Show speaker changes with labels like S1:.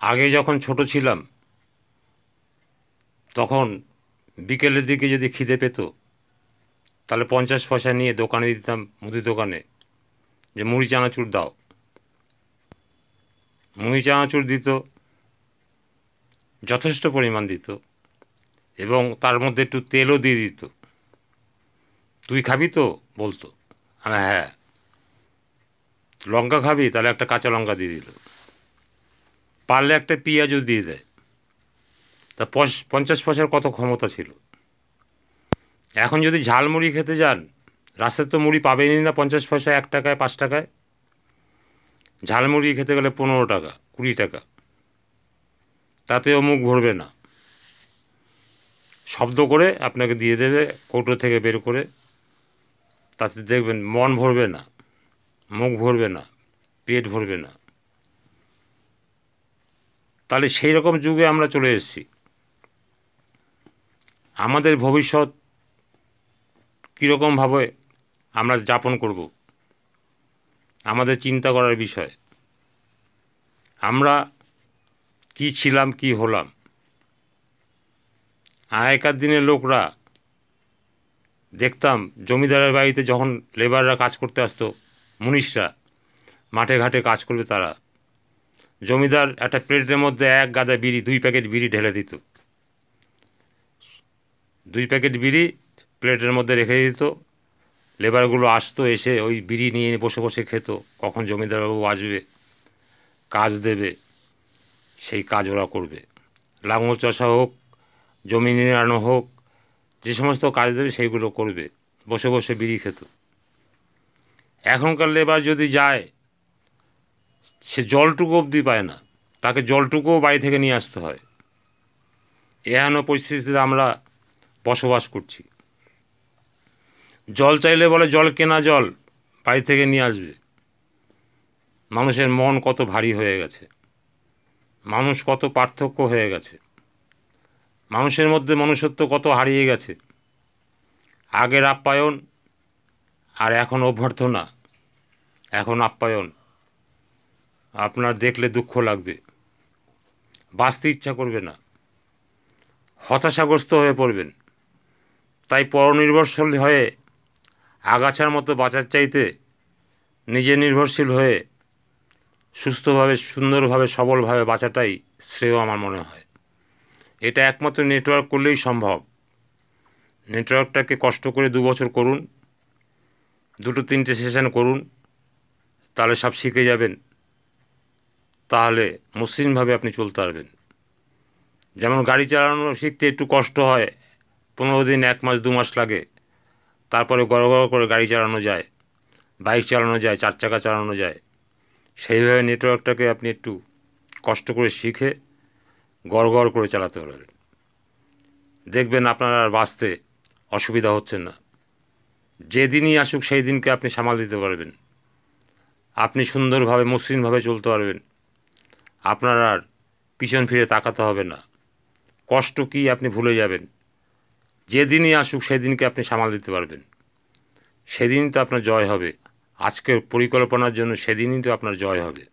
S1: আগে যখন ছোট ছিলাম তখন বিকেলের দিকে যদি খিদে পেত তাহলে 50 পয়সা নিয়ে দোকানে দিতাম, মুদি দোকানে, যে মুড়ি চানাচুর দাও। মুড়ি চানাচুর দিত, যথেষ্ট পরিমাণ দিত, এবং তার মধ্যে একটু তেলও দিয়ে দিত। তুই খাবি তো, বলতো। হ্যাঁ। লঙ্কা খাবি, তাহলে একটা কাঁচা লঙ্কা দিয়ে দিল, পারলে একটা পেঁয়াজও দিয়ে দেয়। তা 50 পয়সার কত ক্ষমতা ছিল। এখন যদি ঝালমুড়ি খেতে যান, রাস্তায় তো মুড়ি পাবেনই না 50 পয়সা, 1 টাকায়, 5 টাকায়। ঝালমুড়ি খেতে গেলে 15 টাকা, 20 টাকা, তাতেও মুখ ভরবে না। শব্দ করে আপনাকে দিয়ে দেবে কৌটো থেকে বের করে, তাতে দেখবেন মন ভরবে না, মুখ ভরবে না, পেট ভরবে না। তাহলে সেই রকম যুগে আমরা চলে এসেছি। আমাদের ভবিষ্যৎ কীরকমভাবে আমরা যাপন করব, আমাদের চিন্তা করার বিষয়। আমরা কি ছিলাম, কি হলাম। আগেকার দিনের লোকরা দেখতাম, জমিদারের বাড়িতে যখন লেবাররা কাজ করতে আসতো, মুনিশরা মাঠে ঘাটে কাজ করবে, তারা জমিদার একটা প্লেটের মধ্যে 1 গাদা বিড়ি, 2 প্যাকেট বিড়ি ঢেলে দিত। 2 প্যাকেট বিড়ি প্লেটের মধ্যে রেখে দিত। লেবারগুলো আসতো, এসে ওই বিড়ি নিয়ে বসে বসে খেত। কখন জমিদারবাবু আসবে, কাজ দেবে, সেই কাজ ওরা করবে। লাঙল চষা হোক, জমি নিড়ানো হোক, যে সমস্ত কাজ দেবে সেইগুলো করবে, বসে বসে বিড়ি খেত। এখনকার লেবার যদি যায়, সে জলটুকু অবধি পায় না, তাকে জলটুকুও বাড়ি থেকে নিয়ে আসতে হয়। এহেন পরিস্থিতিতে আমরা বসবাস করছি। জল চাইলে বলে জল কেনা জল বাড়ি থেকে নিয়ে আসবে। মানুষের মন কত ভারী হয়ে গেছে, মানুষ কত পার্থক্য হয়ে গেছে, মানুষের মধ্যে মনুষ্যত্ব কত হারিয়ে গেছে। আগের আপ্যায়ন আর এখন অভ্যর্থনা, এখন আপ্যায়ন। আপনার দেখলে দুঃখ লাগবে, বাঁচতে ইচ্ছা করবে না, হতাশাগ্রস্ত হয়ে পড়বেন। তাই পরনির্ভরশীল হয়ে আগাছার মতো বাঁচার চাইতে নিজে নির্ভরশীল হয়ে সুস্থভাবে, সুন্দরভাবে, সবলভাবে বাঁচাটাই শ্রেয় আমার মনে হয়। এটা একমাত্র নেটওয়ার্ক করলেই সম্ভব। নেটওয়ার্কটাকে কষ্ট করে 2 বছর করুন, 2-3টে সেশন করুন, তাহলে সব শিখে যাবেন। তাহলে মসৃণভাবে আপনি চলতে পারবেন। যেমন গাড়ি চালানো শিখতে একটু কষ্ট হয়, 15 দিন, 1 মাস, 2 মাস লাগে, তারপরে গড় গড় করে গাড়ি চালানো যায়, বাইক চালানো যায়, 4 চাকা চালানো যায়। সেইভাবে নেটওয়ার্কটাকে আপনি একটু কষ্ট করে শিখে গড় গড় করে চালাতে পারবেন। দেখবেন আপনার আর বাঁচতে অসুবিধা হচ্ছে না। যেদিনই আসুক সেই দিনকে আপনি সামাল দিতে পারবেন। আপনি সুন্দরভাবে, মসৃণভাবে চলতে পারবেন। আপনার আর পিছন ফিরে তাকাতে হবে না। কষ্ট কী আপনি ভুলে যাবেন। যেদিনই আসুক সেদিনকে আপনি সামাল দিতে পারবেন। সেদিন তো আপনার জয় হবে। আজকের পরিকল্পনার জন্য সেদিনই তো আপনার জয় হবে।